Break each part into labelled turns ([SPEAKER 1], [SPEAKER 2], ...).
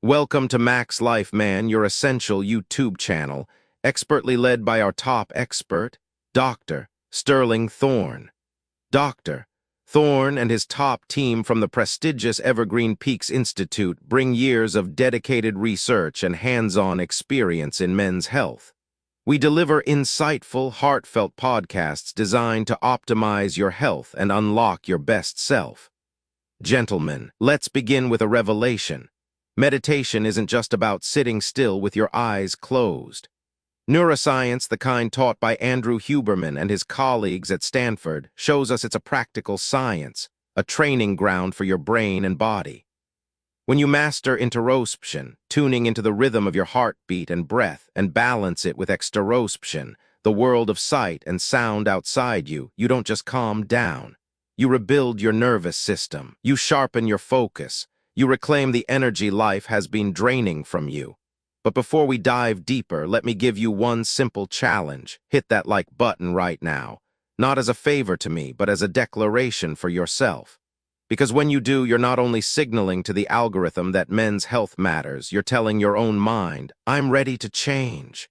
[SPEAKER 1] Welcome to MaxLife Man, your essential YouTube channel, expertly led by our top expert, Dr. Sterling Thorne. Dr. Thorne and his top team from the prestigious Evergreen Peaks Institute bring years of dedicated research and hands-on experience in men's health. We deliver insightful, heartfelt podcasts designed to optimize your health and unlock your best self. Gentlemen, let's begin with a revelation. Meditation isn't just about sitting still with your eyes closed. Neuroscience, the kind taught by Andrew Huberman and his colleagues at Stanford, shows us it's a practical science, a training ground for your brain and body. When you master interoception, tuning into the rhythm of your heartbeat and breath, and balance it with exteroception, the world of sight and sound outside you, you don't just calm down. You rebuild your nervous system. You sharpen your focus. You reclaim the energy life has been draining from you. But before we dive deeper, let me give you one simple challenge. Hit that like button right now. Not as a favor to me, but as a declaration for yourself. Because when you do, you're not only signaling to the algorithm that men's health matters, you're telling your own mind, I'm ready to change.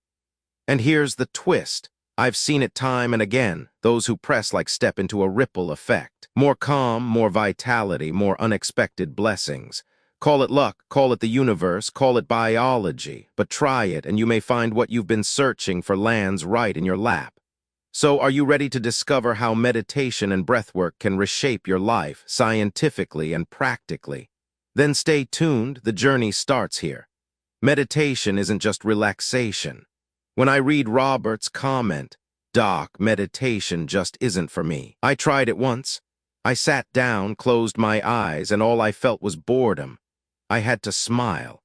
[SPEAKER 1] And here's the twist. I've seen it time and again. Those who press like step into a ripple effect. More calm, more vitality, more unexpected blessings. Call it luck, call it the universe, call it biology, but try it and you may find what you've been searching for lands right in your lap. So are you ready to discover how meditation and breathwork can reshape your life scientifically and practically? Then stay tuned, the journey starts here. Meditation isn't just relaxation. When I read Robert's comment, "Doc, meditation just isn't for me." I tried it once. I sat down, closed my eyes, and all I felt was boredom. I had to smile.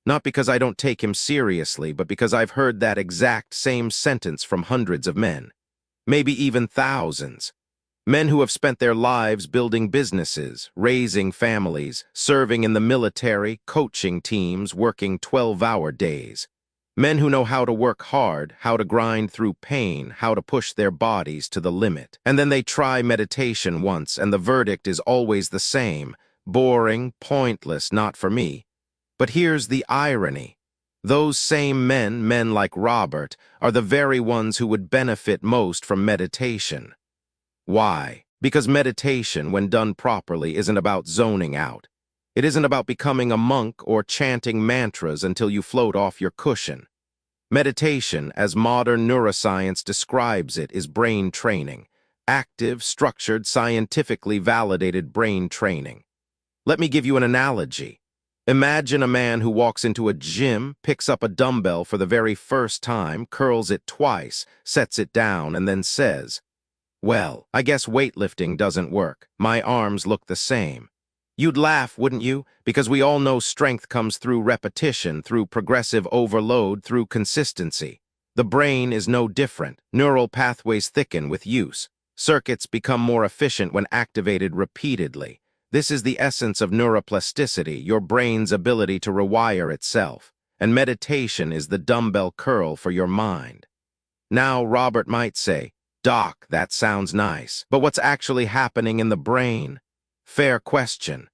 [SPEAKER 1] Not because I don't take him seriously, but because I've heard that exact same sentence from hundreds of men. Maybe even thousands. Men who have spent their lives building businesses, raising families, serving in the military, coaching teams, working 12-hour days. Men who know how to work hard, how to grind through pain, how to push their bodies to the limit. And then they try meditation once, and the verdict is always the same. Boring, pointless, not for me. But here's the irony. Those same men like Robert, are the very ones who would benefit most from meditation. Why? Because meditation, when done properly, isn't about zoning out. It isn't about becoming a monk or chanting mantras until you float off your cushion. Meditation, as modern neuroscience describes it, is brain training. Active, structured, scientifically validated brain training. Let me give you an analogy. Imagine a man who walks into a gym, picks up a dumbbell for the very first time, curls it twice, sets it down, and then says, "Well, I guess weightlifting doesn't work. My arms look the same." You'd laugh, wouldn't you? Because we all know strength comes through repetition, through progressive overload, through consistency. The brain is no different. Neural pathways thicken with use. Circuits become more efficient when activated repeatedly. This is the essence of neuroplasticity, your brain's ability to rewire itself. And meditation is the dumbbell curl for your mind. Now, Robert might say, "Doc, that sounds nice. But what's actually happening in the brain?" Fair question.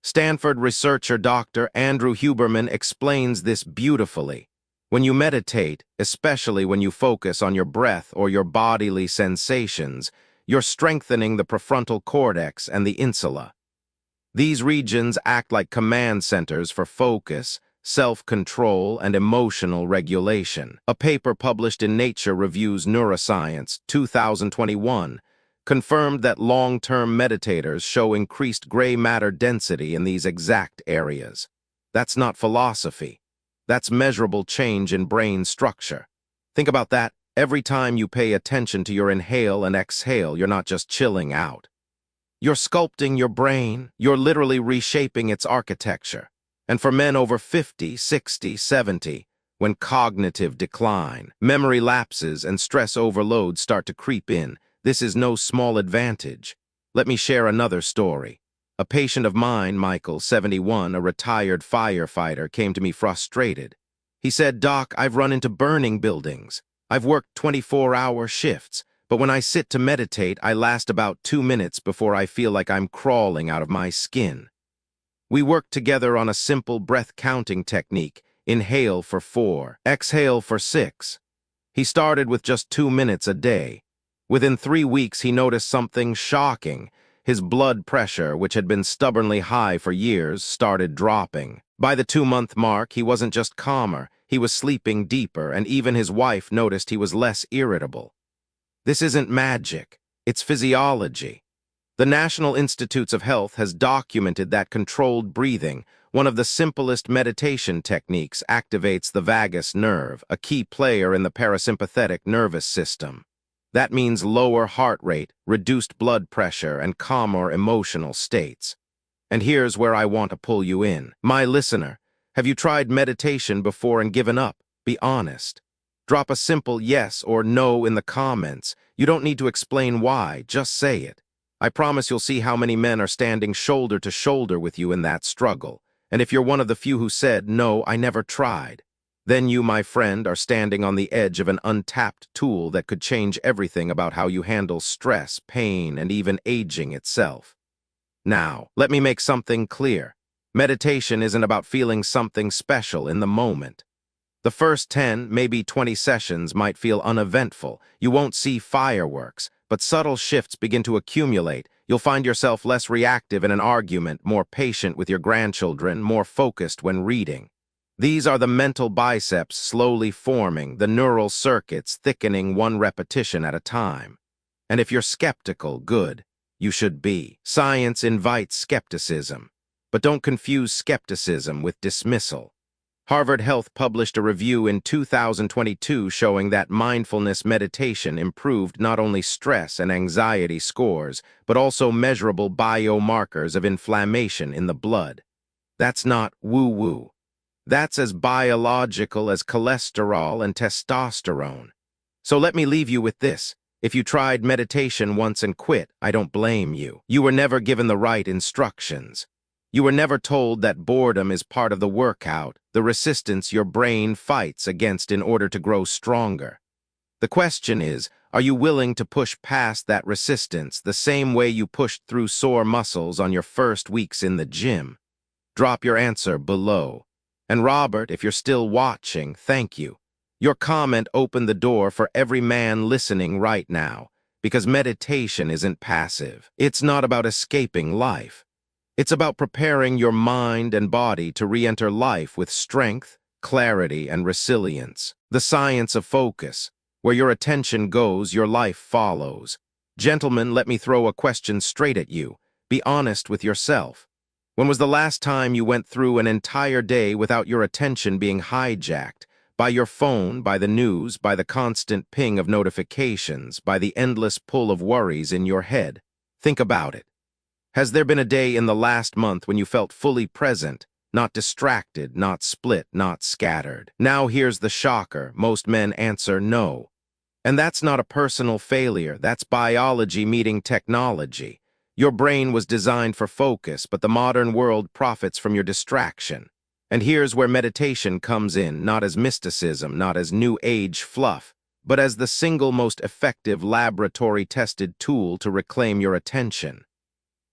[SPEAKER 1] Stanford researcher Dr. Andrew Huberman explains this beautifully. When you meditate, especially when you focus on your breath or your bodily sensations, you're strengthening the prefrontal cortex and the insula. These regions act like command centers for focus, self-control, and emotional regulation. A paper published in Nature Reviews Neuroscience, 2021, confirmed that long-term meditators show increased gray matter density in these exact areas. That's not philosophy. That's measurable change in brain structure. Think about that. Every time you pay attention to your inhale and exhale, you're not just chilling out. You're sculpting your brain. You're literally reshaping its architecture. And for men over 50, 60, 70, when cognitive decline, memory lapses, and stress overload start to creep in, this is no small advantage. Let me share another story. A patient of mine, Michael, 71, a retired firefighter, came to me frustrated. He said, "Doc, I've run into burning buildings. I've worked 24-hour shifts, but when I sit to meditate, I last about 2 minutes before I feel like I'm crawling out of my skin." We worked together on a simple breath-counting technique. Inhale for 4, exhale for 6. He started with just 2 minutes a day. Within 3 weeks, he noticed something shocking. His blood pressure, which had been stubbornly high for years, started dropping. By the 2-month mark, he wasn't just calmer, he was sleeping deeper, and even his wife noticed he was less irritable. This isn't magic, it's physiology. The National Institutes of Health has documented that controlled breathing, one of the simplest meditation techniques, activates the vagus nerve, a key player in the parasympathetic nervous system. That means lower heart rate, reduced blood pressure, and calmer emotional states. And here's where I want to pull you in. My listener, have you tried meditation before and given up? Be honest. Drop a simple yes or no in the comments. You don't need to explain why, just say it. I promise you'll see how many men are standing shoulder to shoulder with you in that struggle. And if you're one of the few who said, "No, I never tried," then you, my friend, are standing on the edge of an untapped tool that could change everything about how you handle stress, pain, and even aging itself. Now, let me make something clear. Meditation isn't about feeling something special in the moment. The first 10, maybe 20 sessions might feel uneventful. You won't see fireworks, but subtle shifts begin to accumulate. You'll find yourself less reactive in an argument, more patient with your grandchildren, more focused when reading. These are the mental biceps slowly forming, the neural circuits thickening one repetition at a time. And if you're skeptical, good. You should be. Science invites skepticism, but don't confuse skepticism with dismissal. Harvard Health published a review in 2022 showing that mindfulness meditation improved not only stress and anxiety scores, but also measurable biomarkers of inflammation in the blood. That's not woo-woo. That's as biological as cholesterol and testosterone. So let me leave you with this. If you tried meditation once and quit, I don't blame you. You were never given the right instructions. You were never told that boredom is part of the workout, the resistance your brain fights against in order to grow stronger. The question is, are you willing to push past that resistance the same way you pushed through sore muscles on your first weeks in the gym? Drop your answer below. And Robert, if you're still watching, thank you. Your comment opened the door for every man listening right now, because meditation isn't passive. It's not about escaping life. It's about preparing your mind and body to re-enter life with strength, clarity, and resilience. The science of focus. Where your attention goes, your life follows. Gentlemen, let me throw a question straight at you. Be honest with yourself. When was the last time you went through an entire day without your attention being hijacked? By your phone, by the news, by the constant ping of notifications, by the endless pull of worries in your head? Think about it. Has there been a day in the last month when you felt fully present, not distracted, not split, not scattered? Now here's the shocker. Most men answer no. And that's not a personal failure. That's biology meeting technology. Your brain was designed for focus, but the modern world profits from your distraction. And here's where meditation comes in, not as mysticism, not as new age fluff, but as the single most effective laboratory-tested tool to reclaim your attention.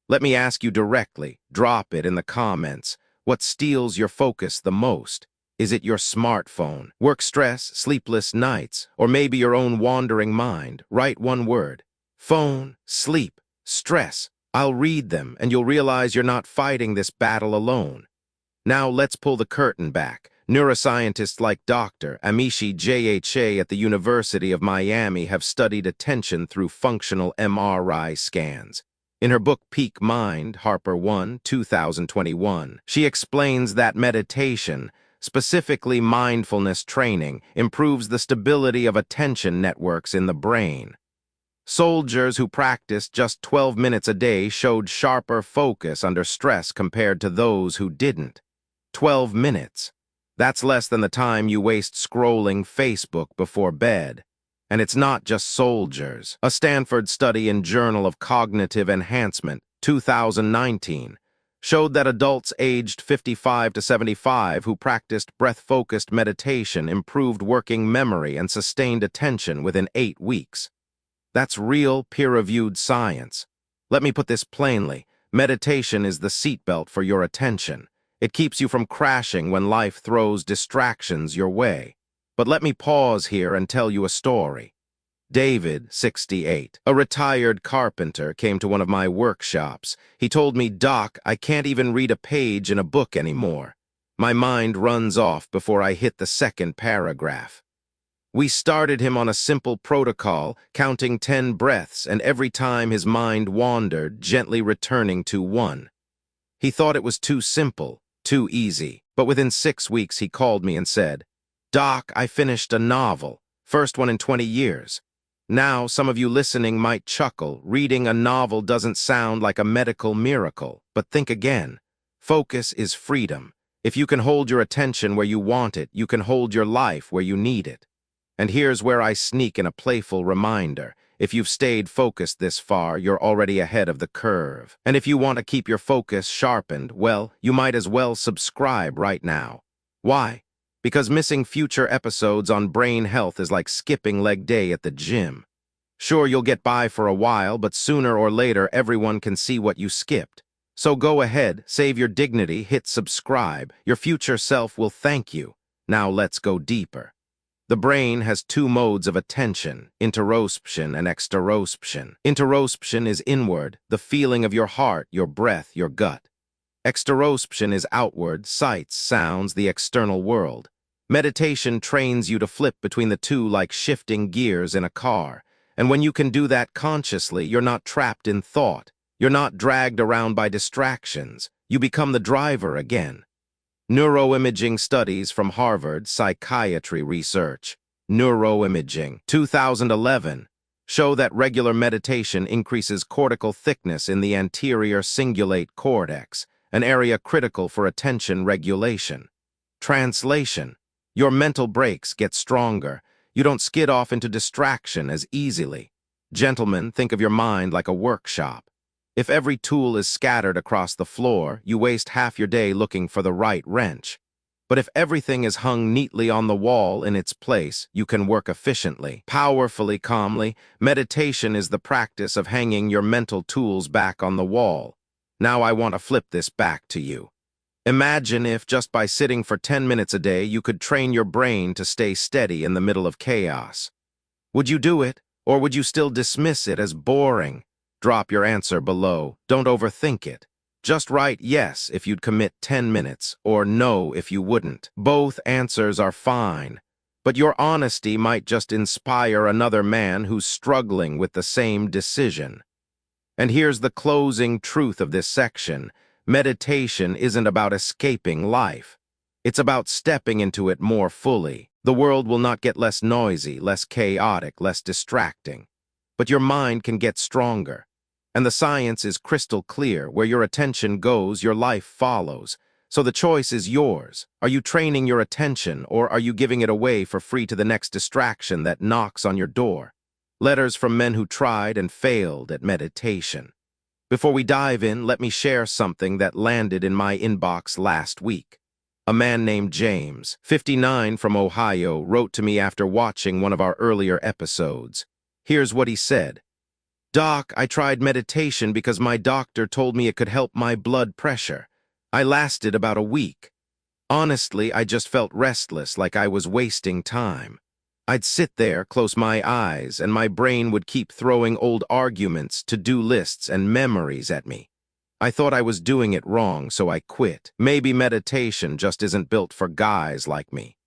[SPEAKER 1] Let me ask you directly, drop it in the comments. What steals your focus the most? Is it your smartphone, work stress, sleepless nights, or maybe your own wandering mind? Write one word. Phone, sleep, stress. I'll read them, and you'll realize you're not fighting this battle alone. Now let's pull the curtain back. Neuroscientists like Dr. Amishi Jha at the University of Miami have studied attention through functional MRI scans. In her book Peak Mind, Harper 1, 2021, she explains that meditation, specifically mindfulness training, improves the stability of attention networks in the brain. Soldiers who practiced just 12 minutes a day showed sharper focus under stress compared to those who didn't. 12 minutes. That's less than the time you waste scrolling Facebook before bed. And it's not just soldiers. A Stanford study in Journal of Cognitive Enhancement, 2019, showed that adults aged 55 to 75 who practiced breath-focused meditation improved working memory and sustained attention within 8 weeks. That's real, peer-reviewed science. Let me put this plainly. Meditation is the seatbelt for your attention. It keeps you from crashing when life throws distractions your way. But let me pause here and tell you a story. David, 68, a retired carpenter, came to one of my workshops. He told me, "Doc, I can't even read a page in a book anymore. My mind runs off before I hit the second paragraph." We started him on a simple protocol, counting 10 breaths, and every time his mind wandered, gently returning to 1. He thought it was too simple, too easy, but within 6 weeks he called me and said, "Doc, I finished a novel, first one in 20 years. Now, some of you listening might chuckle. Reading a novel doesn't sound like a medical miracle, but think again. Focus is freedom. If you can hold your attention where you want it, you can hold your life where you need it. And here's where I sneak in a playful reminder. If you've stayed focused this far, you're already ahead of the curve. And if you want to keep your focus sharpened, well, you might as well subscribe right now. Why? Because missing future episodes on brain health is like skipping leg day at the gym. Sure, you'll get by for a while, but sooner or later everyone can see what you skipped. So go ahead, save your dignity, hit subscribe. Your future self will thank you. Now let's go deeper. The brain has 2 modes of attention, interoception and exteroception. Interoception is inward, the feeling of your heart, your breath, your gut. Exteroception is outward, sights, sounds, the external world. Meditation trains you to flip between the two like shifting gears in a car. And when you can do that consciously, you're not trapped in thought. You're not dragged around by distractions. You become the driver again. Neuroimaging studies from Harvard Psychiatry Research, Neuroimaging, 2011, show that regular meditation increases cortical thickness in the anterior cingulate cortex, an area critical for attention regulation. Translation: your mental brakes get stronger. You don't skid off into distraction as easily. Gentlemen, think of your mind like a workshop. If every tool is scattered across the floor, you waste half your day looking for the right wrench. But if everything is hung neatly on the wall in its place, you can work efficiently, powerfully, calmly. Meditation is the practice of hanging your mental tools back on the wall. Now I want to flip this back to you. Imagine if, just by sitting for 10 minutes a day, you could train your brain to stay steady in the middle of chaos. Would you do it, or would you still dismiss it as boring? Drop your answer below. Don't overthink it. Just write yes if you'd commit 10 minutes, or no if you wouldn't. Both answers are fine, but your honesty might just inspire another man who's struggling with the same decision. And here's the closing truth of this section. Meditation isn't about escaping life. It's about stepping into it more fully. The world will not get less noisy, less chaotic, less distracting. But your mind can get stronger. And the science is crystal clear. Where your attention goes, your life follows. So the choice is yours. Are you training your attention, or are you giving it away for free to the next distraction that knocks on your door? Letters from men who tried and failed at meditation. Before we dive in, let me share something that landed in my inbox last week. A man named James, 59, from Ohio, wrote to me after watching one of our earlier episodes. Here's what he said. "Doc, I tried meditation because my doctor told me it could help my blood pressure. I lasted about a week. Honestly, I just felt restless, like I was wasting time. I'd sit there, close my eyes, and my brain would keep throwing old arguments, to-do lists, and memories at me. I thought I was doing it wrong, so I quit. Maybe meditation just isn't built for guys like me."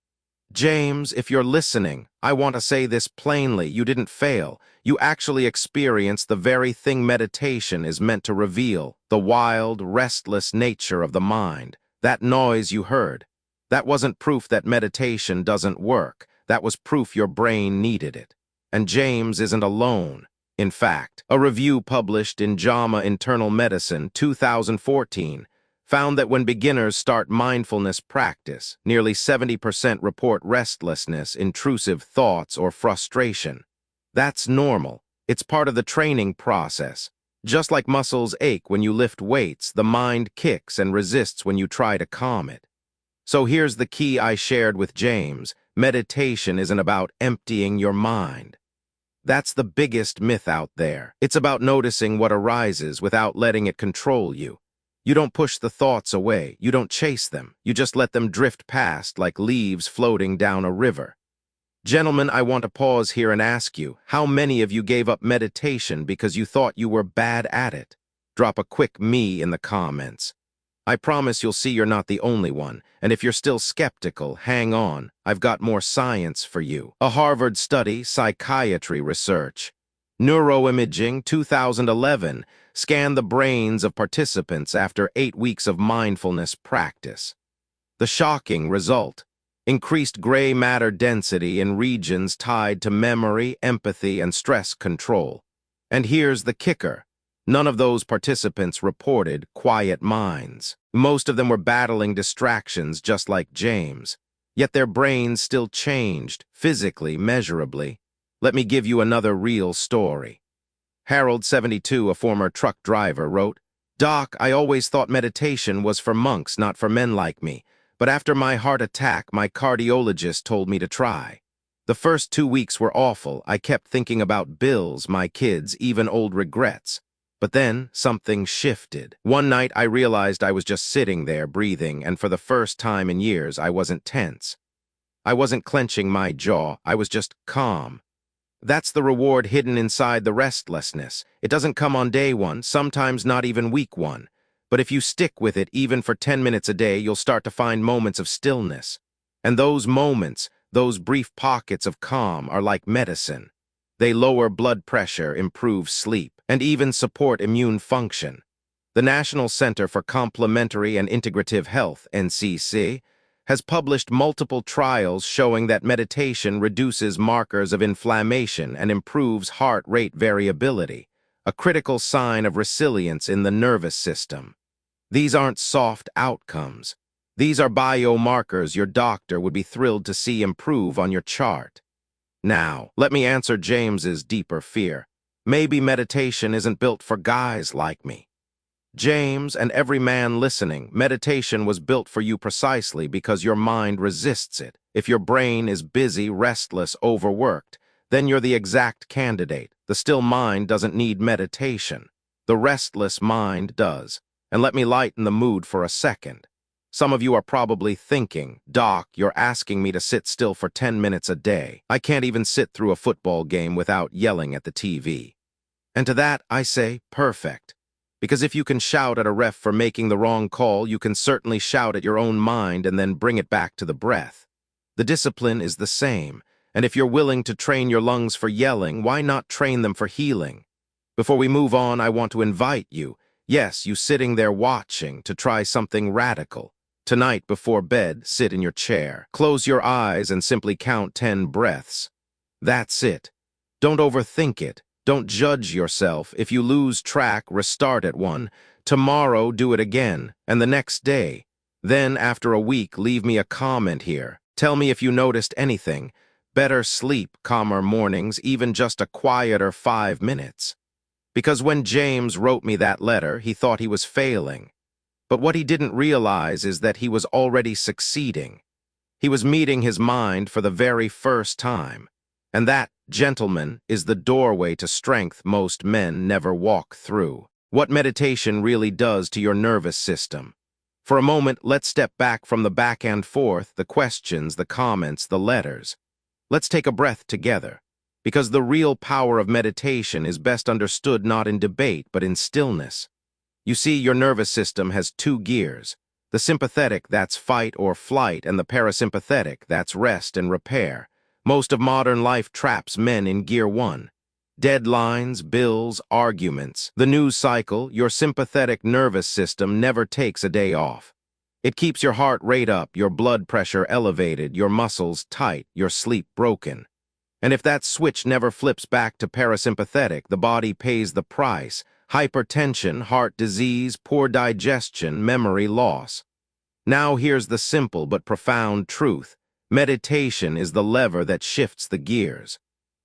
[SPEAKER 1] James, if you're listening, I want to say this plainly. You didn't fail. You actually experienced the very thing meditation is meant to reveal, the wild, restless nature of the mind. That noise you heard, that wasn't proof that meditation doesn't work. That was proof your brain needed it. And James isn't alone. In fact, a review published in JAMA Internal Medicine 2014 found that when beginners start mindfulness practice, nearly 70% report restlessness, intrusive thoughts, or frustration. That's normal. It's part of the training process. Just like muscles ache when you lift weights, the mind kicks and resists when you try to calm it. So here's the key I shared with James. Meditation isn't about emptying your mind. That's the biggest myth out there. It's about noticing what arises without letting it control you. You don't push the thoughts away. You don't chase them. You just let them drift past like leaves floating down a river. Gentlemen, I want to pause here and ask you, how many of you gave up meditation because you thought you were bad at it? Drop a quick me in the comments. I promise you'll see you're not the only one, and if you're still skeptical, hang on, I've got more science for you. A Harvard study, psychiatry research. Neuroimaging 2011 scanned the brains of participants after 8 weeks of mindfulness practice. The shocking result: increased gray matter density in regions tied to memory, empathy, and stress control. And here's the kicker. None of those participants reported quiet minds. Most of them were battling distractions just like James. Yet their brains still changed, physically, measurably. Let me give you another real story. Harold, 72, a former truck driver, wrote, "Doc, I always thought meditation was for monks, not for men like me. But after my heart attack, my cardiologist told me to try. The first 2 weeks were awful. I kept thinking about bills, my kids, even old regrets. But then something shifted. One night I realized I was just sitting there breathing, and for the first time in years I wasn't tense. I wasn't clenching my jaw. I was just calm. That's the reward hidden inside the restlessness. It doesn't come on day one, sometimes not even week one. But if you stick with it even for 10 minutes a day, you'll start to find moments of stillness. And those moments, those brief pockets of calm, are like medicine. They lower blood pressure, improve sleep, and even support immune function. The National Center for Complementary and Integrative Health, NCC, has published multiple trials showing that meditation reduces markers of inflammation and improves heart rate variability, a critical sign of resilience in the nervous system. These aren't soft outcomes. These are biomarkers your doctor would be thrilled to see improve on your chart. Now, let me answer James's deeper fear. Maybe meditation isn't built for guys like me. James, and every man listening, meditation was built for you precisely because your mind resists it. If your brain is busy, restless, overworked, then you're the exact candidate. The still mind doesn't need meditation. The restless mind does. And let me lighten the mood for a second. Some of you are probably thinking, "Doc, you're asking me to sit still for 10 minutes a day. I can't even sit through a football game without yelling at the TV." And to that, I say, perfect. Because if you can shout at a ref for making the wrong call, you can certainly shout at your own mind and then bring it back to the breath. The discipline is the same. And if you're willing to train your lungs for yelling, why not train them for healing? Before we move on, I want to invite you, yes, you sitting there watching, to try something radical. Tonight, before bed, sit in your chair. Close your eyes and simply count 10 breaths. That's it. Don't overthink it. Don't judge yourself. If you lose track, restart at 1. Tomorrow, do it again, and the next day. Then, after a week, leave me a comment here. Tell me if you noticed anything. Better sleep, calmer mornings, even just a quieter 5 minutes. Because when James wrote me that letter, he thought he was failing. But what he didn't realize is that he was already succeeding. He was meeting his mind for the very first time. And that, gentlemen, is the doorway to strength most men never walk through. What meditation really does to your nervous system. For a moment, let's step back from the back and forth, the questions, the comments, the letters. Let's take a breath together. Because the real power of meditation is best understood not in debate, but in stillness. You see, your nervous system has 2 gears. The sympathetic, that's fight or flight, and the parasympathetic, that's rest and repair. Most of modern life traps men in gear 1. Deadlines, bills, arguments, the news cycle, your sympathetic nervous system never takes a day off. It keeps your heart rate up, your blood pressure elevated, your muscles tight, your sleep broken. And if that switch never flips back to parasympathetic, the body pays the price. Hypertension, heart disease, poor digestion, memory loss. Now here's the simple but profound truth. Meditation is the lever that shifts the gears.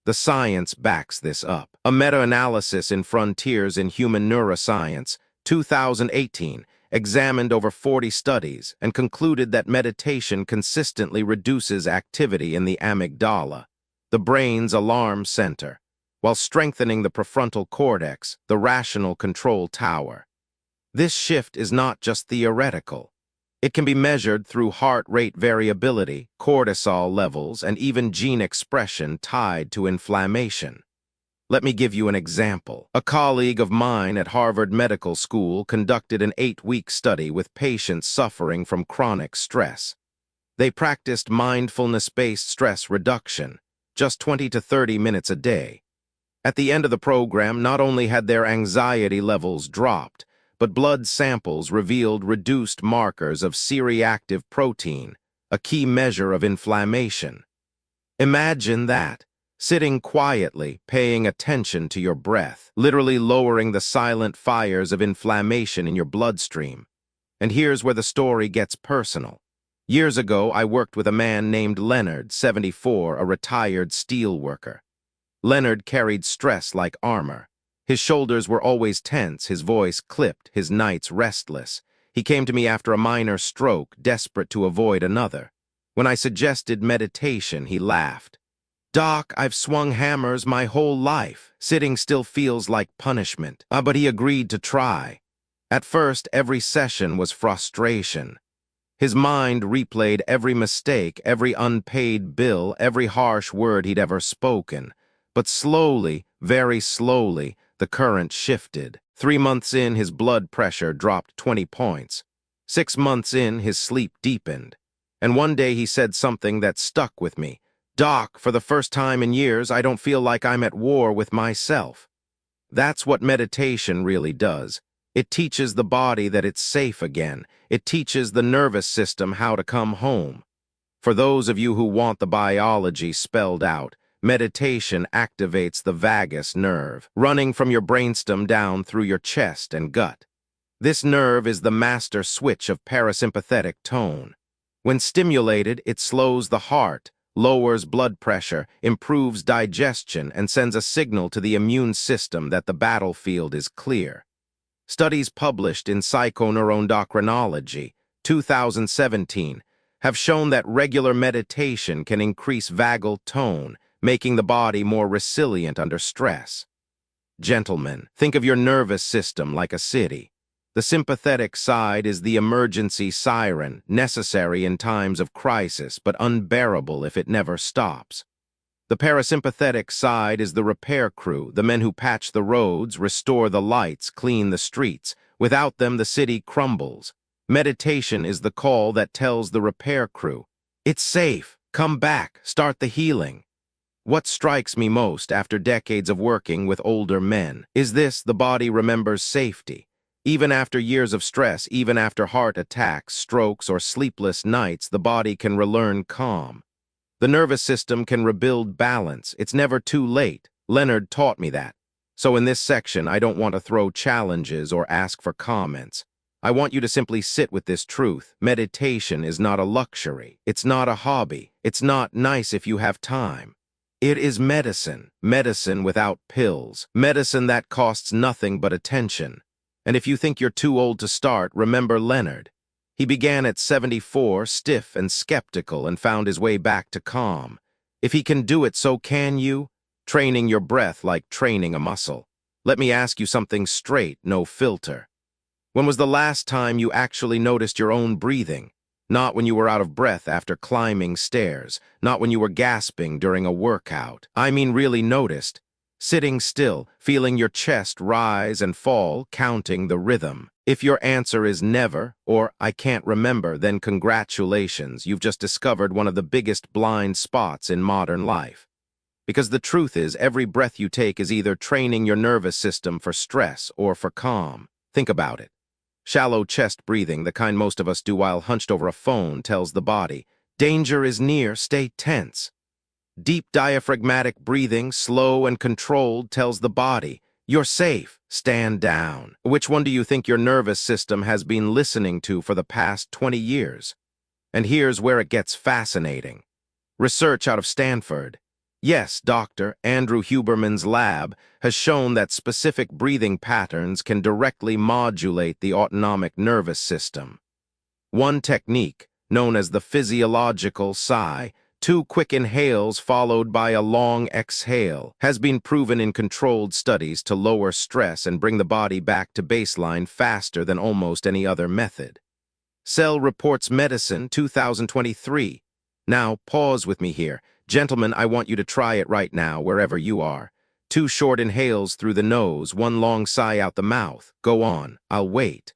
[SPEAKER 1] The science backs this up. A meta-analysis in Frontiers in Human Neuroscience, 2018, examined over 40 studies and concluded that meditation consistently reduces activity in the amygdala, the brain's alarm center. while strengthening the prefrontal cortex, the rational control tower. This shift is not just theoretical. It can be measured through heart rate variability, cortisol levels, and even gene expression tied to inflammation. Let me give you an example. A colleague of mine at Harvard Medical School conducted an 8-week study with patients suffering from chronic stress. They practiced mindfulness-based stress reduction, just 20 to 30 minutes a day. At the end of the program, not only had their anxiety levels dropped, but blood samples revealed reduced markers of C-reactive protein, a key measure of inflammation. Imagine that, sitting quietly, paying attention to your breath, literally lowering the silent fires of inflammation in your bloodstream. And here's where the story gets personal. Years ago, I worked with a man named Leonard, 74, a retired steelworker. Leonard carried stress like armor. His shoulders were always tense, his voice clipped, his nights restless. He came to me after a minor stroke, desperate to avoid another. When I suggested meditation, he laughed. "Doc, I've swung hammers my whole life. Sitting still feels like punishment." But he agreed to try. At first, every session was frustration. His mind replayed every mistake, every unpaid bill, every harsh word he'd ever spoken. But slowly, very slowly, the current shifted. 3 months in, his blood pressure dropped 20 points. 6 months in, his sleep deepened. And one day he said something that stuck with me. "Doc, for the first time in years, I don't feel like I'm at war with myself." That's what meditation really does. It teaches the body that it's safe again. It teaches the nervous system how to come home. For those of you who want the biology spelled out, meditation activates the vagus nerve, running from your brainstem down through your chest and gut. This nerve is the master switch of parasympathetic tone. When stimulated, it slows the heart, lowers blood pressure, improves digestion, and sends a signal to the immune system that the battlefield is clear. Studies published in Psychoneuroendocrinology, 2017, have shown that regular meditation can increase vagal tone, making the body more resilient under stress. Gentlemen, think of your nervous system like a city. The sympathetic side is the emergency siren, necessary in times of crisis, but unbearable if it never stops. The parasympathetic side is the repair crew, the men who patch the roads, restore the lights, clean the streets. Without them, the city crumbles. Meditation is the call that tells the repair crew, "It's safe, come back, start the healing." What strikes me most after decades of working with older men is this: the body remembers safety. Even after years of stress, even after heart attacks, strokes, or sleepless nights, the body can relearn calm. The nervous system can rebuild balance. It's never too late. Leonard taught me that. So in this section, I don't want to throw challenges or ask for comments. I want you to simply sit with this truth. Meditation is not a luxury. It's not a hobby. It's not nice if you have time. It is medicine. Medicine without pills. Medicine that costs nothing but attention. And if you think you're too old to start, remember Leonard. He began at 74, stiff and skeptical, and found his way back to calm. If he can do it, so can you. Training your breath like training a muscle. Let me ask you something straight, no filter. When was the last time you actually noticed your own breathing? Not when you were out of breath after climbing stairs, not when you were gasping during a workout. I mean really noticed. Sitting still, feeling your chest rise and fall, counting the rhythm. If your answer is never, or I can't remember, then congratulations, you've just discovered one of the biggest blind spots in modern life. Because the truth is, every breath you take is either training your nervous system for stress or for calm. Think about it. Shallow chest breathing, the kind most of us do while hunched over a phone, tells the body, "Danger is near, stay tense." Deep diaphragmatic breathing, slow and controlled, tells the body, "You're safe, stand down." Which one do you think your nervous system has been listening to for the past 20 years? And here's where it gets fascinating. Research out of Stanford. Yes, Dr. Andrew Huberman's lab has shown that specific breathing patterns can directly modulate the autonomic nervous system. One technique, known as the physiological sigh, 2 quick inhales followed by a long exhale has been proven in controlled studies to lower stress and bring the body back to baseline faster than almost any other method. Cell Reports Medicine, 2023. Now, pause with me here. Gentlemen, I want you to try it right now, wherever you are. 2 short inhales through the nose, 1 long sigh out the mouth. Go on, I'll wait.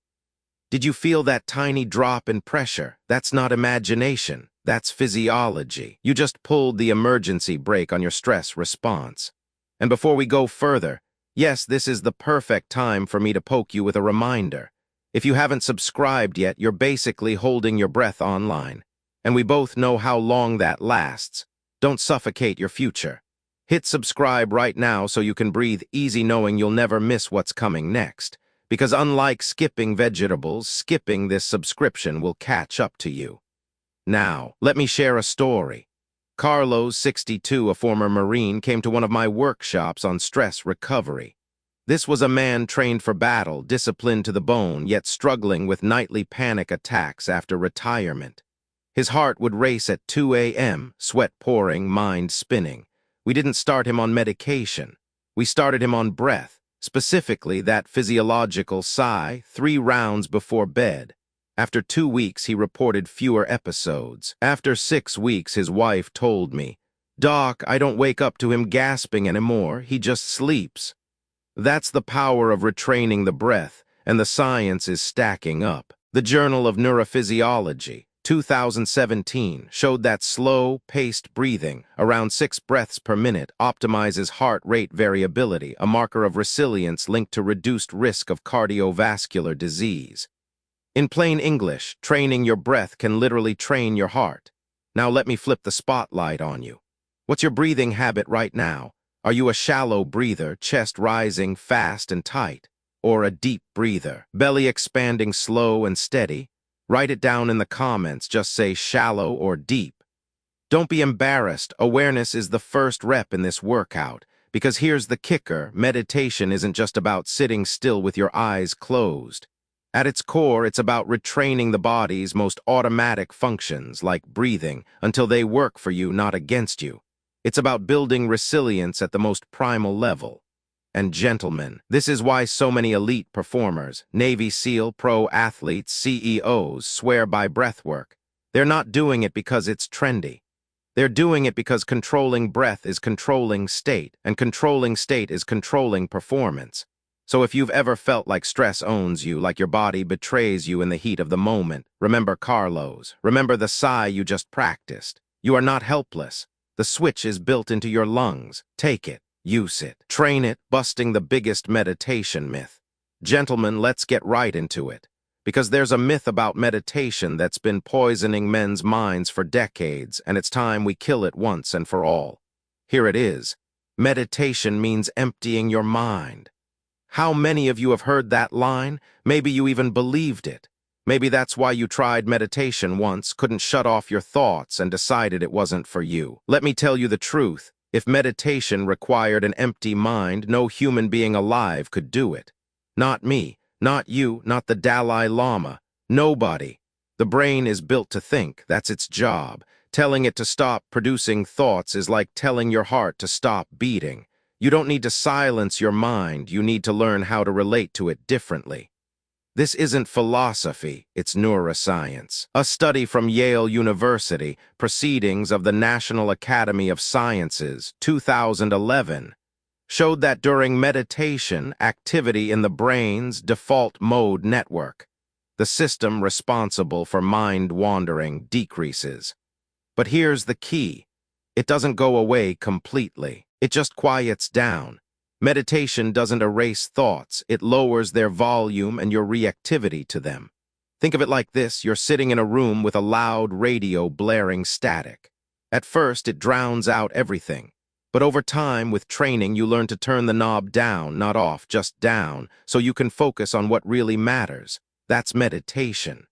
[SPEAKER 1] Did you feel that tiny drop in pressure? That's not imagination. That's physiology. You just pulled the emergency brake on your stress response. And before we go further, yes, this is the perfect time for me to poke you with a reminder. If you haven't subscribed yet, you're basically holding your breath online. And we both know how long that lasts. Don't suffocate your future. Hit subscribe right now so you can breathe easy knowing you'll never miss what's coming next. Because unlike skipping vegetables, skipping this subscription will catch up to you. Now, let me share a story. Carlos, 62, a former Marine, came to one of my workshops on stress recovery. This was a man trained for battle, disciplined to the bone, yet struggling with nightly panic attacks after retirement. His heart would race at 2 a.m., sweat pouring, mind spinning. We didn't start him on medication. We started him on breath, specifically that physiological sigh, 3 rounds before bed. After 2 weeks, he reported fewer episodes. After 6 weeks, his wife told me, "Doc, I don't wake up to him gasping anymore. He just sleeps." That's the power of retraining the breath, and the science is stacking up. The Journal of Neurophysiology, 2017, showed that slow, paced breathing, around 6 breaths per minute, optimizes heart rate variability, a marker of resilience linked to reduced risk of cardiovascular disease. In plain English, training your breath can literally train your heart. Now let me flip the spotlight on you. What's your breathing habit right now? Are you a shallow breather, chest rising fast and tight? Or a deep breather, belly expanding slow and steady? Write it down in the comments, just say shallow or deep. Don't be embarrassed, awareness is the first rep in this workout. Because here's the kicker, meditation isn't just about sitting still with your eyes closed. At its core, it's about retraining the body's most automatic functions, like breathing, until they work for you, not against you. It's about building resilience at the most primal level. And gentlemen, this is why so many elite performers, Navy SEAL, pro athletes, CEOs, swear by breathwork. They're not doing it because it's trendy. They're doing it because controlling breath is controlling state, and controlling state is controlling performance. So if you've ever felt like stress owns you, like your body betrays you in the heat of the moment, remember Carlos. Remember the sigh you just practiced. You are not helpless. The switch is built into your lungs. Take it. Use it. Train it, busting the biggest meditation myth. Gentlemen, let's get right into it. Because there's a myth about meditation that's been poisoning men's minds for decades, and it's time we kill it once and for all. Here it is. Meditation means emptying your mind. How many of you have heard that line? Maybe you even believed it. Maybe that's why you tried meditation once, couldn't shut off your thoughts, and decided it wasn't for you. Let me tell you the truth. If meditation required an empty mind, no human being alive could do it. Not me, not you, not the Dalai Lama. Nobody. The brain is built to think. That's its job. Telling it to stop producing thoughts is like telling your heart to stop beating. You don't need to silence your mind, you need to learn how to relate to it differently. This isn't philosophy, it's neuroscience. A study from Yale University, Proceedings of the National Academy of Sciences, 2011, showed that during meditation, activity in the brain's default mode network, the system responsible for mind wandering, decreases. But here's the key. It doesn't go away completely. It just quiets down. Meditation doesn't erase thoughts. It lowers their volume and your reactivity to them. Think of it like this. You're sitting in a room with a loud radio blaring static. At first, it drowns out everything. But over time, with training, you learn to turn the knob down, not off, just down, so you can focus on what really matters. That's meditation.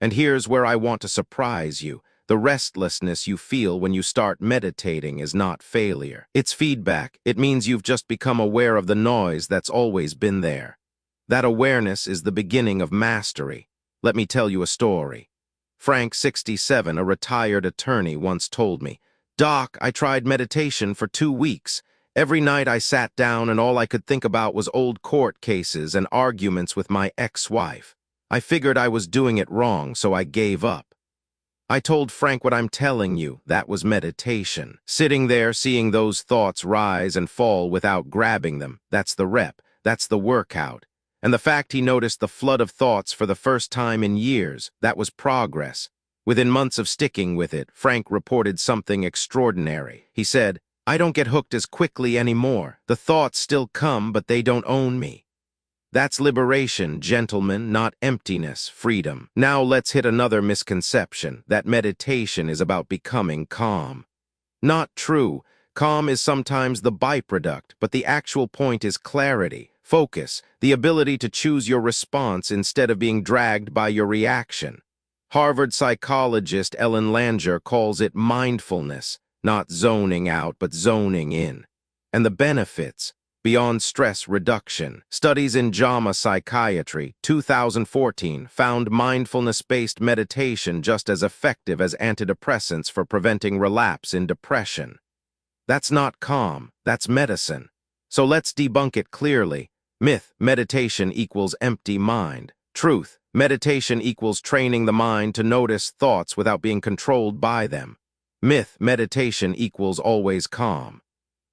[SPEAKER 1] And here's where I want to surprise you. The restlessness you feel when you start meditating is not failure. It's feedback. It means you've just become aware of the noise that's always been there. That awareness is the beginning of mastery. Let me tell you a story. Frank, 67, a retired attorney, once told me, "Doc, I tried meditation for 2 weeks. Every night I sat down and all I could think about was old court cases and arguments with my ex-wife. I figured I was doing it wrong, so I gave up." I told Frank, "What I'm telling you, that was meditation. Sitting there, seeing those thoughts rise and fall without grabbing them, that's the rep, that's the workout." And the fact he noticed the flood of thoughts for the first time in years, that was progress. Within months of sticking with it, Frank reported something extraordinary. He said, "I don't get hooked as quickly anymore. The thoughts still come, but they don't own me." That's liberation, gentlemen, not emptiness, freedom. Now let's hit another misconception, that meditation is about becoming calm. Not true. Calm is sometimes the byproduct, but the actual point is clarity, focus, the ability to choose your response instead of being dragged by your reaction. Harvard psychologist Ellen Langer calls it mindfulness, not zoning out, but zoning in. And the benefits, beyond stress reduction. Studies in JAMA Psychiatry, 2014, found mindfulness-based meditation just as effective as antidepressants for preventing relapse in depression. That's not calm, that's medicine. So let's debunk it clearly. Myth, meditation equals empty mind. Truth, meditation equals training the mind to notice thoughts without being controlled by them. Myth, meditation equals always calm.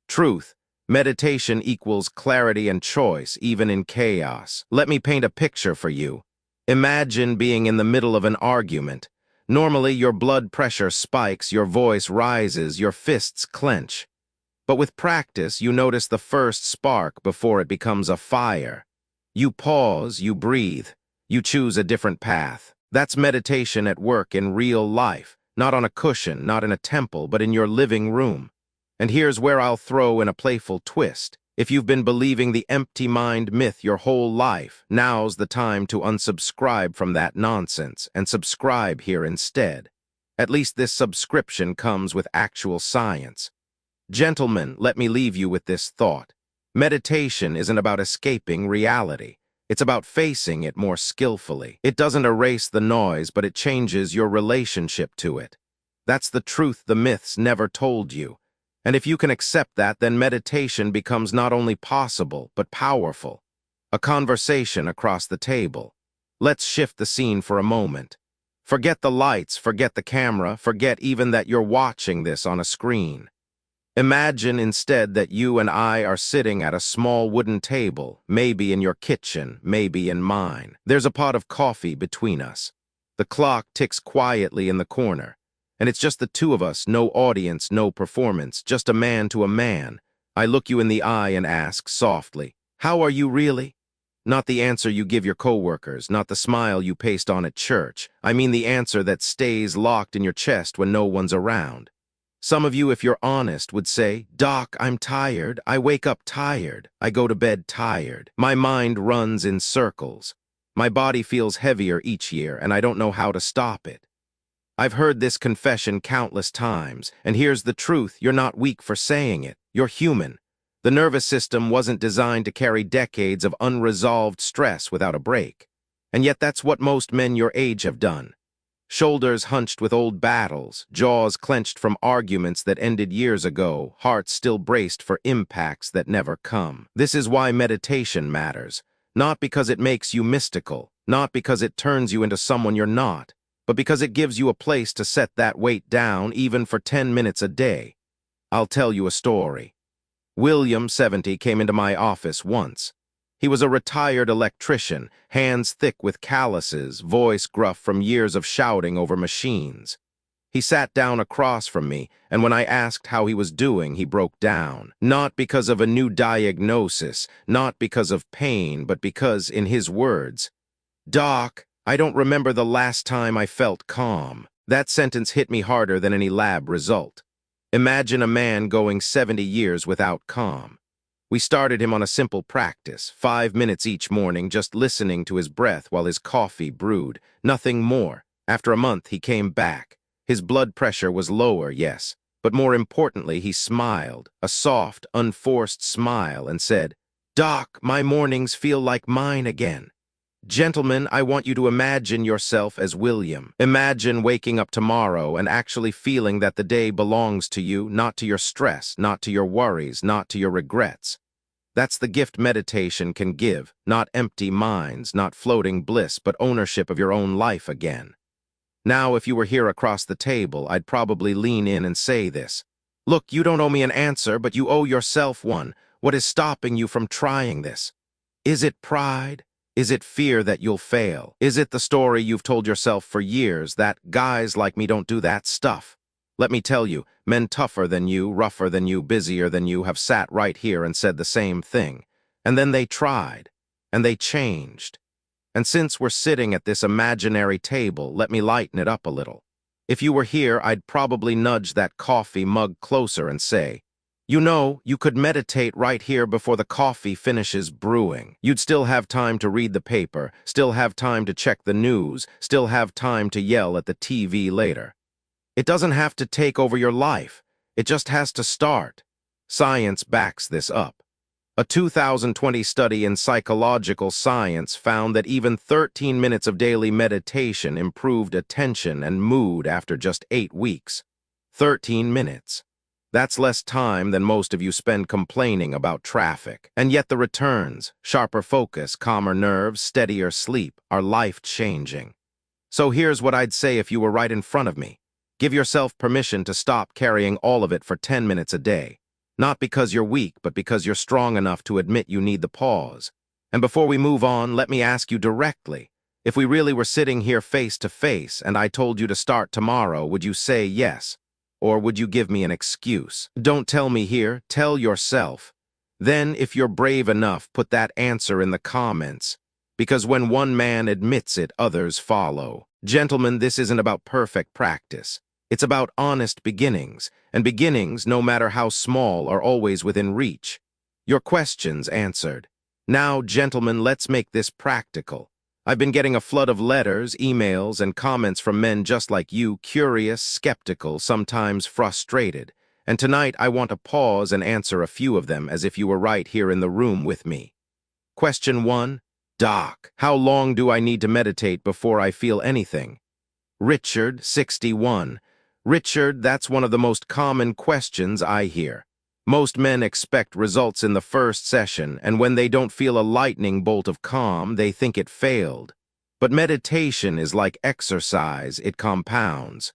[SPEAKER 1] Truth, meditation equals clarity and choice, even in chaos. Let me paint a picture for you. Imagine being in the middle of an argument. Normally, your blood pressure spikes, your voice rises, your fists clench. But with practice, you notice the first spark before it becomes a fire. You pause, you breathe, you choose a different path. That's meditation at work in real life, not on a cushion, not in a temple, but in your living room. And here's where I'll throw in a playful twist. If you've been believing the empty mind myth your whole life, now's the time to unsubscribe from that nonsense and subscribe here instead. At least this subscription comes with actual science. Gentlemen, let me leave you with this thought. Meditation isn't about escaping reality. It's about facing it more skillfully. It doesn't erase the noise, but it changes your relationship to it. That's the truth the myths never told you. And if you can accept that, then meditation becomes not only possible, but powerful. A conversation across the table. Let's shift the scene for a moment. Forget the lights, forget the camera, forget even that you're watching this on a screen. Imagine instead that you and I are sitting at a small wooden table, maybe in your kitchen, maybe in mine. There's a pot of coffee between us. The clock ticks quietly in the corner. And it's just the two of us, no audience, no performance, just a man to a man. I look you in the eye and ask softly, "How are you really?" Not the answer you give your coworkers, not the smile you paste on at church. I mean the answer that stays locked in your chest when no one's around. Some of you, if you're honest, would say, "Doc, I'm tired. I wake up tired. I go to bed tired. My mind runs in circles. My body feels heavier each year, and I don't know how to stop it." I've heard this confession countless times, and here's the truth, you're not weak for saying it. You're human. The nervous system wasn't designed to carry decades of unresolved stress without a break. And yet that's what most men your age have done. Shoulders hunched with old battles, jaws clenched from arguments that ended years ago, hearts still braced for impacts that never come. This is why meditation matters. Not because it makes you mystical, not because it turns you into someone you're not, but because it gives you a place to set that weight down even for 10 minutes a day. I'll tell you a story. William, 70, came into my office once. He was a retired electrician, hands thick with calluses, voice gruff from years of shouting over machines. He sat down across from me, and when I asked how he was doing, he broke down. Not because of a new diagnosis, not because of pain, but because, in his words, "Doc, I don't remember the last time I felt calm." That sentence hit me harder than any lab result. Imagine a man going 70 years without calm. We started him on a simple practice, 5 minutes each morning, just listening to his breath while his coffee brewed, nothing more. After a month, he came back. His blood pressure was lower, yes, but more importantly, he smiled, a soft, unforced smile, and said, "Doc, my mornings feel like mine again." Gentlemen, I want you to imagine yourself as William. Imagine waking up tomorrow and actually feeling that the day belongs to you, not to your stress, not to your worries, not to your regrets. That's the gift meditation can give, not empty minds, not floating bliss, but ownership of your own life again. Now, if you were here across the table, I'd probably lean in and say this. Look, you don't owe me an answer, but you owe yourself one. What is stopping you from trying this? Is it pride? Is it fear that you'll fail? Is it the story you've told yourself for years that guys like me don't do that stuff? Let me tell you, men tougher than you, rougher than you, busier than you have sat right here and said the same thing. And then they tried, and they changed. And since we're sitting at this imaginary table, let me lighten it up a little. If you were here, I'd probably nudge that coffee mug closer and say, you know, you could meditate right here before the coffee finishes brewing. You'd still have time to read the paper, still have time to check the news, still have time to yell at the TV later. It doesn't have to take over your life. It just has to start. Science backs this up. A 2020 study in psychological science found that even 13 minutes of daily meditation improved attention and mood after just 8 weeks. 13 minutes. That's less time than most of you spend complaining about traffic. And yet the returns, sharper focus, calmer nerves, steadier sleep, are life-changing. So here's what I'd say if you were right in front of me. Give yourself permission to stop carrying all of it for 10 minutes a day. Not because you're weak, but because you're strong enough to admit you need the pause. And before we move on, let me ask you directly. If we really were sitting here face to face and I told you to start tomorrow, would you say yes? Or would you give me an excuse? Don't tell me here, tell yourself. Then, if you're brave enough, put that answer in the comments. Because when one man admits it, others follow. Gentlemen, this isn't about perfect practice. It's about honest beginnings, and beginnings, no matter how small, are always within reach. Your questions answered. Now, gentlemen, let's make this practical. I've been getting a flood of letters, emails, and comments from men just like you, curious, skeptical, sometimes frustrated. And tonight I want to pause and answer a few of them as if you were right here in the room with me. Question 1. Doc, how long do I need to meditate before I feel anything? Richard, 61. Richard, that's one of the most common questions I hear. Most men expect results in the first session, and when they don't feel a lightning bolt of calm, they think it failed. But meditation is like exercise, it compounds.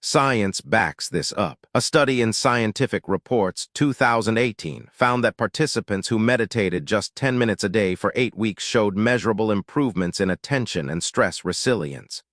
[SPEAKER 1] Science backs this up. A study in Scientific Reports 2018 found that participants who meditated just 10 minutes a day for 8 weeks showed measurable improvements in attention and stress resilience.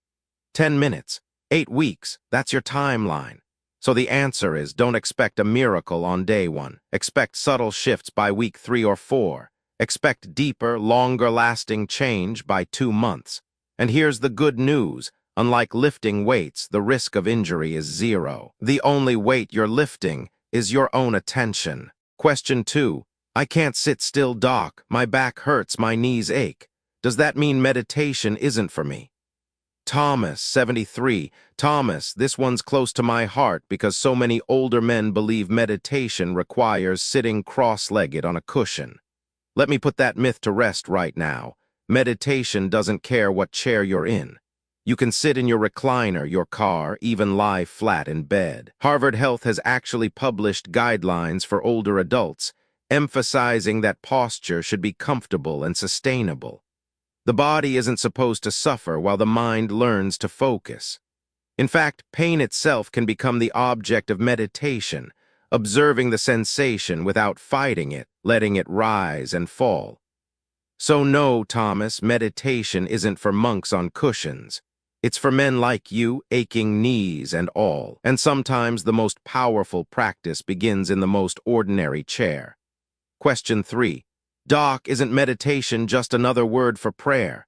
[SPEAKER 1] 10 minutes, 8 weeks, that's your timeline. So the answer is, don't expect a miracle on day 1. Expect subtle shifts by week 3 or 4. Expect deeper, longer-lasting change by 2 months. And here's the good news. Unlike lifting weights, the risk of injury is 0. The only weight you're lifting is your own attention. Question 2. I can't sit still, doc. My back hurts, my knees ache. Does that mean meditation isn't for me? Thomas, 73. Thomas, this one's close to my heart because so many older men believe meditation requires sitting cross-legged on a cushion. Let me put that myth to rest right now. Meditation doesn't care what chair you're in. You can sit in your recliner, your car, even lie flat in bed. Harvard Health has actually published guidelines for older adults, emphasizing that posture should be comfortable and sustainable. The body isn't supposed to suffer while the mind learns to focus. In fact, pain itself can become the object of meditation, observing the sensation without fighting it, letting it rise and fall. So no, Thomas, meditation isn't for monks on cushions. It's for men like you, aching knees and all. And sometimes the most powerful practice begins in the most ordinary chair. Question 3. Doc, isn't meditation just another word for prayer?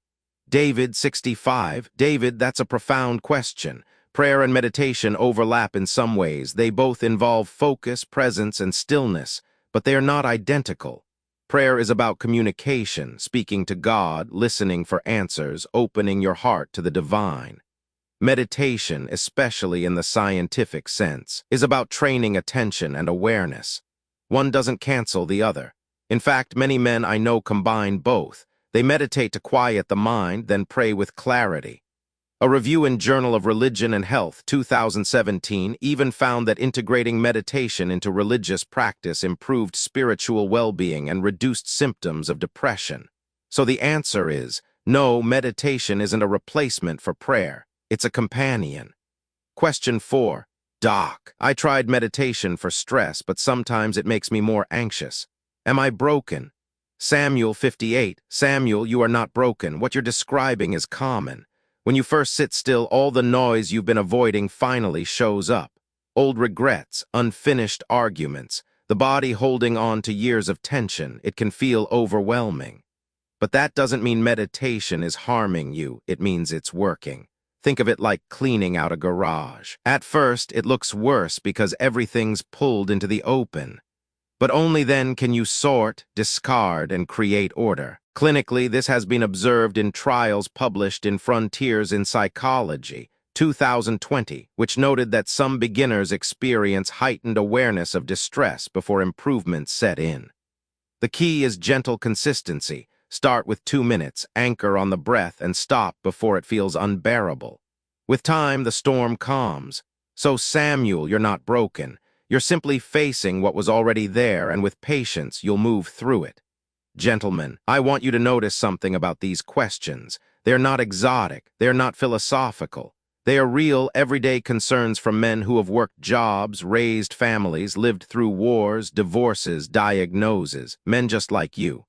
[SPEAKER 1] David, 65. David, that's a profound question. Prayer and meditation overlap in some ways. They both involve focus, presence, and stillness, but they are not identical. Prayer is about communication, speaking to God, listening for answers, opening your heart to the divine. Meditation, especially in the scientific sense, is about training attention and awareness. One doesn't cancel the other. In fact, many men I know combine both. They meditate to quiet the mind, then pray with clarity. A review in Journal of Religion and Health, 2017, even found that integrating meditation into religious practice improved spiritual well-being and reduced symptoms of depression. So the answer is, no, meditation isn't a replacement for prayer. It's a companion. Question 4. Doc, I tried meditation for stress, but sometimes it makes me more anxious. Am I broken? Samuel, 58. Samuel, you are not broken. What you're describing is common. When you first sit still, all the noise you've been avoiding finally shows up. Old regrets, unfinished arguments, the body holding on to years of tension. It can feel overwhelming. But that doesn't mean meditation is harming you. It means it's working. Think of it like cleaning out a garage. At first, it looks worse because everything's pulled into the open. But only then can you sort, discard, and create order. Clinically, this has been observed in trials published in Frontiers in Psychology, 2020, which noted that some beginners experience heightened awareness of distress before improvements set in. The key is gentle consistency. Start with 2 minutes, anchor on the breath, and stop before it feels unbearable. With time, the storm calms. So Samuel, you're not broken. You're simply facing what was already there, and with patience, you'll move through it. Gentlemen, I want you to notice something about these questions. They're not exotic. They're not philosophical. They are real, everyday concerns from men who have worked jobs, raised families, lived through wars, divorces, diagnoses. Men just like you.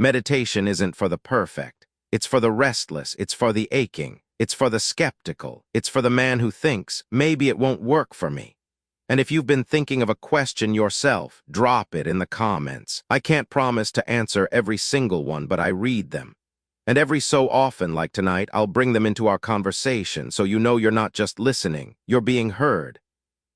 [SPEAKER 1] Meditation isn't for the perfect. It's for the restless. It's for the aching. It's for the skeptical. It's for the man who thinks, maybe it won't work for me. And if you've been thinking of a question yourself, drop it in the comments. I can't promise to answer every single one, but I read them. And every so often, like tonight, I'll bring them into our conversation so you know you're not just listening, you're being heard.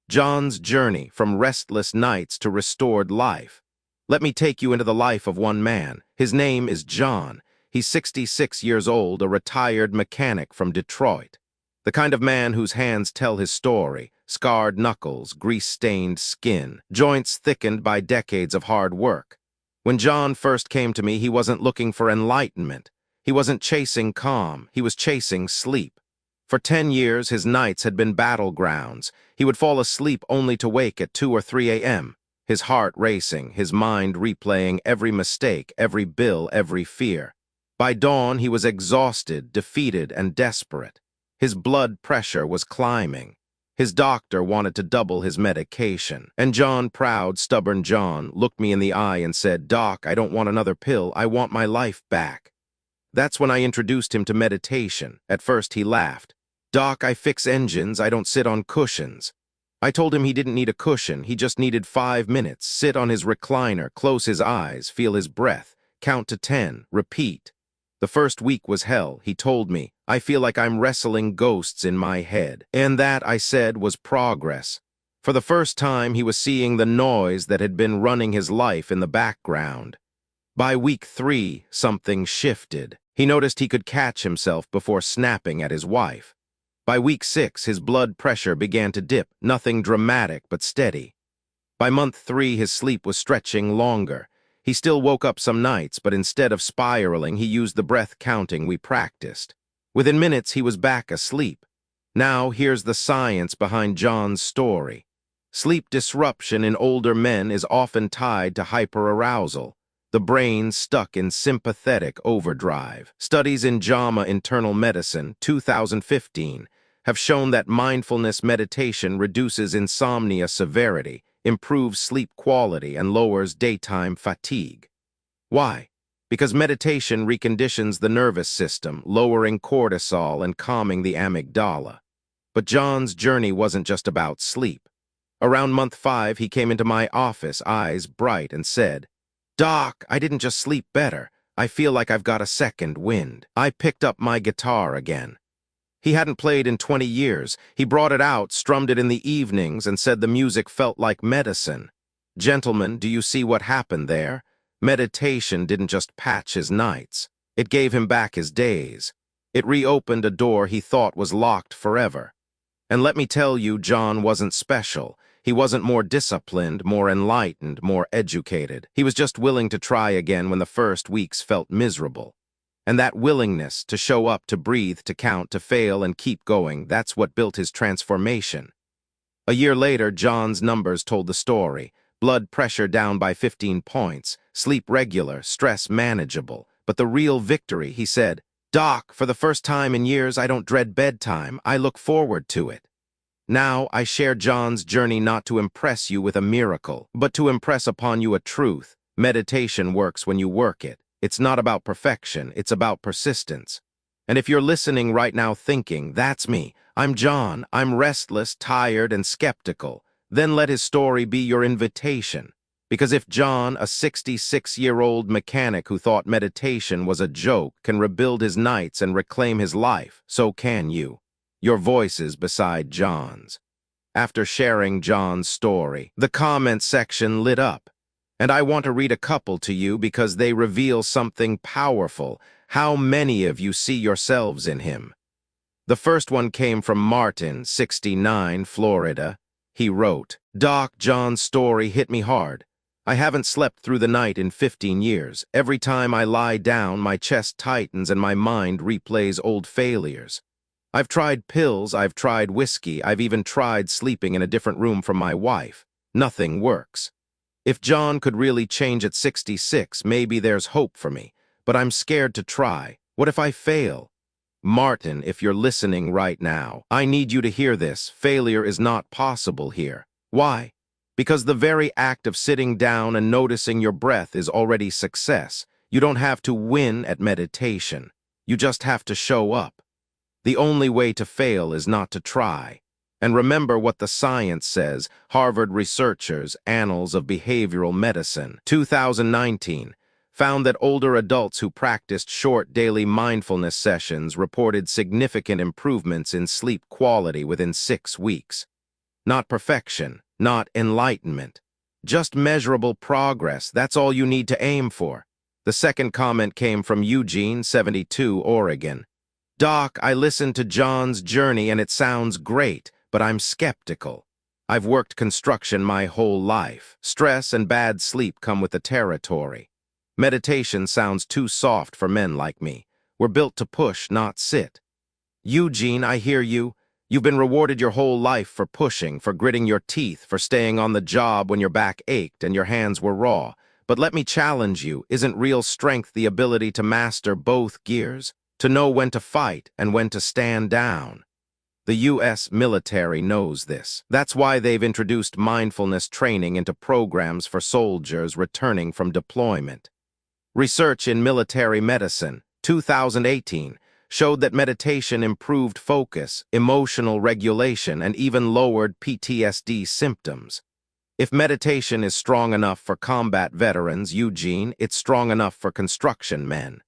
[SPEAKER 1] John's journey from restless nights to restored life. Let me take you into the life of one man. His name is John. He's 66 years old, a retired mechanic from Detroit. The kind of man whose hands tell his story, scarred knuckles, grease-stained skin, joints thickened by decades of hard work. When John first came to me, he wasn't looking for enlightenment. He wasn't chasing calm. He was chasing sleep. For 10 years, his nights had been battlegrounds. He would fall asleep only to wake at 2 or 3 a.m., his heart racing, his mind replaying every mistake, every bill, every fear. By dawn, he was exhausted, defeated, and desperate. His blood pressure was climbing. His doctor wanted to double his medication. And John, proud, stubborn John, looked me in the eye and said, "Doc, I don't want another pill. I want my life back." That's when I introduced him to meditation. At first, he laughed. "Doc, I fix engines. I don't sit on cushions." I told him he didn't need a cushion. He just needed 5 minutes. Sit on his recliner, close his eyes, feel his breath, count to 10, repeat. The first week was hell. He told me, "I feel like I'm wrestling ghosts in my head." And that, I said, was progress. For the first time, he was seeing the noise that had been running his life in the background. By week 3, something shifted. He noticed he could catch himself before snapping at his wife. By week 6, his blood pressure began to dip, nothing dramatic but steady. By month 3, his sleep was stretching longer. He still woke up some nights, but instead of spiraling, he used the breath counting we practiced. Within minutes, he was back asleep. Now, here's the science behind John's story. Sleep disruption in older men is often tied to hyperarousal, the brain stuck in sympathetic overdrive. Studies in JAMA Internal Medicine, 2015, have shown that mindfulness meditation reduces insomnia severity, improves sleep quality, and lowers daytime fatigue. Why? Because meditation reconditions the nervous system, lowering cortisol and calming the amygdala. But John's journey wasn't just about sleep. Around month 5, he came into my office, eyes bright, and said, "Doc, I didn't just sleep better. I feel like I've got a second wind." I picked up my guitar again. He hadn't played in 20 years. He brought it out, strummed it in the evenings, and said the music felt like medicine. Gentlemen, do you see what happened there? Meditation didn't just patch his nights. It gave him back his days. It reopened a door he thought was locked forever. And let me tell you, John wasn't special. He wasn't more disciplined, more enlightened, more educated. He was just willing to try again when the first weeks felt miserable. And that willingness to show up, to breathe, to count, to fail, and keep going, that's what built his transformation. A year later, John's numbers told the story. Blood pressure down by 15 points, sleep regular, stress manageable. But the real victory, he said, "Doc, for the first time in years, I don't dread bedtime. I look forward to it." Now, I share John's journey not to impress you with a miracle, but to impress upon you a truth. Meditation works when you work it. It's not about perfection, it's about persistence. And if you're listening right now thinking, "That's me, I'm John, I'm restless, tired, and skeptical," then let his story be your invitation. Because if John, a 66-year-old mechanic who thought meditation was a joke, can rebuild his nights and reclaim his life, so can you. Your voice is beside John's. After sharing John's story, the comment section lit up. And I want to read a couple to you because they reveal something powerful. How many of you see yourselves in him? The first one came from Martin, 69, Florida. He wrote, "Doc, John's story hit me hard. I haven't slept through the night in 15 years. Every time I lie down, my chest tightens and my mind replays old failures. I've tried pills, I've tried whiskey, I've even tried sleeping in a different room from my wife. Nothing works. If John could really change at 66, maybe there's hope for me. But I'm scared to try. What if I fail?" Martin, if you're listening right now, I need you to hear this. Failure is not possible here. Why? Because the very act of sitting down and noticing your breath is already success. You don't have to win at meditation. You just have to show up. The only way to fail is not to try. And remember what the science says. Harvard researchers, Annals of Behavioral Medicine, 2019, found that older adults who practiced short daily mindfulness sessions reported significant improvements in sleep quality within 6 weeks. Not perfection, not enlightenment. Just measurable progress. That's all you need to aim for. The second comment came from Eugene, 72, Oregon. "Doc, I listened to John's journey and it sounds great, but I'm skeptical. I've worked construction my whole life. Stress and bad sleep come with the territory. Meditation sounds too soft for men like me. We're built to push, not sit." Eugene, I hear you. You've been rewarded your whole life for pushing, for gritting your teeth, for staying on the job when your back ached and your hands were raw. But let me challenge you, isn't real strength the ability to master both gears? To know when to fight and when to stand down? The U.S. military knows this. That's why they've introduced mindfulness training into programs for soldiers returning from deployment. Research in military medicine, 2018, showed that meditation improved focus, emotional regulation, and even lowered PTSD symptoms. If meditation is strong enough for combat veterans, Eugene, it's strong enough for construction men.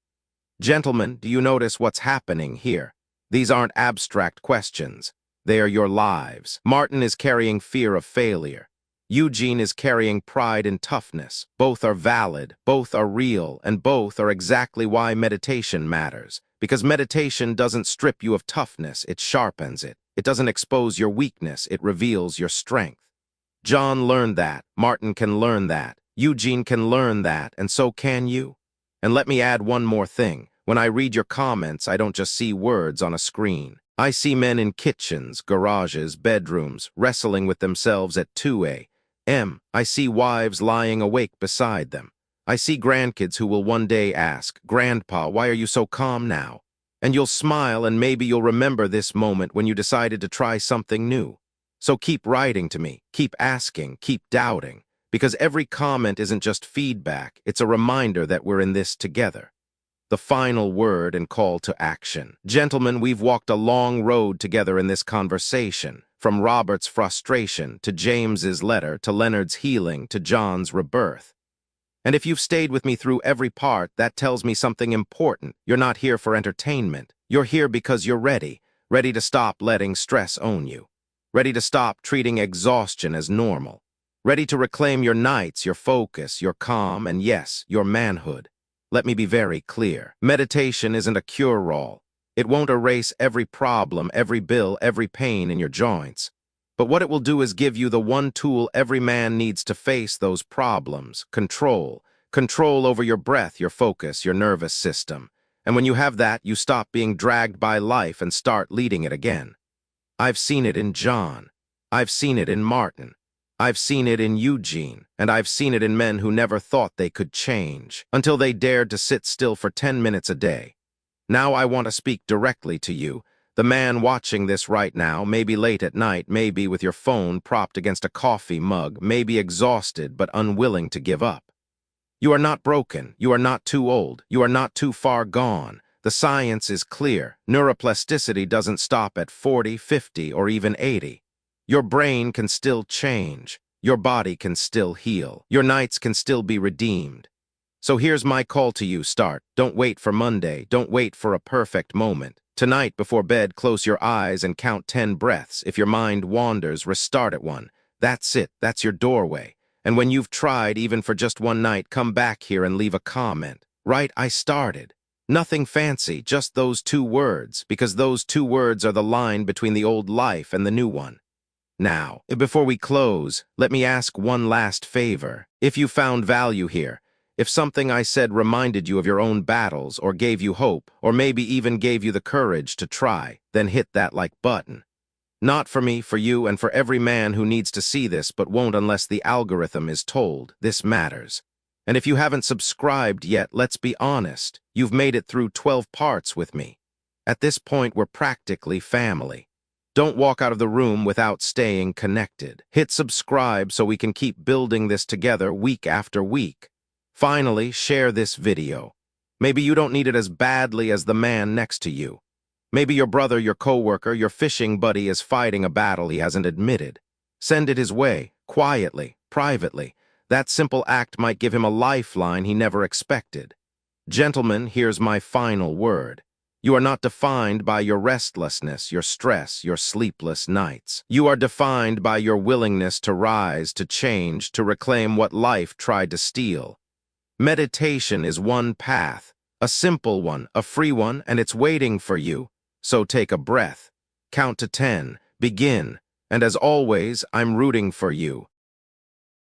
[SPEAKER 1] Gentlemen, do you notice what's happening here? These aren't abstract questions. They are your lives. Martin is carrying fear of failure. Eugene is carrying pride and toughness. Both are valid, both are real, and both are exactly why meditation matters. Because meditation doesn't strip you of toughness, it sharpens it. It doesn't expose your weakness, it reveals your strength. John learned that. Martin can learn that. Eugene can learn that, and so can you. And let me add one more thing. When I read your comments, I don't just see words on a screen. I see men in kitchens, garages, bedrooms, wrestling with themselves at 2 a.m. I see wives lying awake beside them. I see grandkids who will one day ask, "Grandpa, why are you so calm now?" And you'll smile and maybe you'll remember this moment when you decided to try something new. So keep writing to me, keep asking, keep doubting. Because every comment isn't just feedback, it's a reminder that we're in this together. The final word and call to action. Gentlemen, we've walked a long road together in this conversation, from Robert's frustration to James's letter to Leonard's healing to John's rebirth. And if you've stayed with me through every part, that tells me something important. You're not here for entertainment. You're here because you're ready to stop letting stress own you, ready to stop treating exhaustion as normal, ready to reclaim your nights, your focus, your calm, and yes, your manhood. Let me be very clear. Meditation isn't a cure-all. It won't erase every problem, every bill, every pain in your joints. But what it will do is give you the one tool every man needs to face those problems: control. Control over your breath, your focus, your nervous system. And when you have that, you stop being dragged by life and start leading it again. I've seen it in John. I've seen it in Martin. I've seen it in Eugene, and I've seen it in men who never thought they could change, until they dared to sit still for 10 minutes a day. Now I want to speak directly to you, the man watching this right now, maybe late at night, maybe with your phone propped against a coffee mug, maybe exhausted but unwilling to give up. You are not broken. You are not too old. You are not too far gone. The science is clear. Neuroplasticity doesn't stop at 40, 50, or even 80. Your brain can still change. Your body can still heal. Your nights can still be redeemed. So here's my call to you, start. Don't wait for Monday. Don't wait for a perfect moment. Tonight, before bed, close your eyes and count 10 breaths. If your mind wanders, restart at 1. That's it. That's your doorway. And when you've tried, even for just one night, come back here and leave a comment. Right, I started. Nothing fancy, just those 2 words, because those 2 words are the line between the old life and the new one. Now, before we close, let me ask one last favor. If you found value here, if something I said reminded you of your own battles, or gave you hope, or maybe even gave you the courage to try, then hit that like button. Not for me, for you, and for every man who needs to see this but won't unless the algorithm is told. This matters. And if you haven't subscribed yet, let's be honest. You've made it through 12 parts with me. At this point, we're practically family. Don't walk out of the room without staying connected. Hit subscribe so we can keep building this together week after week. Finally, share this video. Maybe you don't need it as badly as the man next to you. Maybe your brother, your coworker, your fishing buddy is fighting a battle he hasn't admitted. Send it his way, quietly, privately. That simple act might give him a lifeline he never expected. Gentlemen, here's my final word. You are not defined by your restlessness, your stress, your sleepless nights. You are defined by your willingness to rise, to change, to reclaim what life tried to steal. Meditation is one path, a simple one, a free one, and it's waiting for you. So take a breath, count to 10, begin, and as always, I'm rooting for you.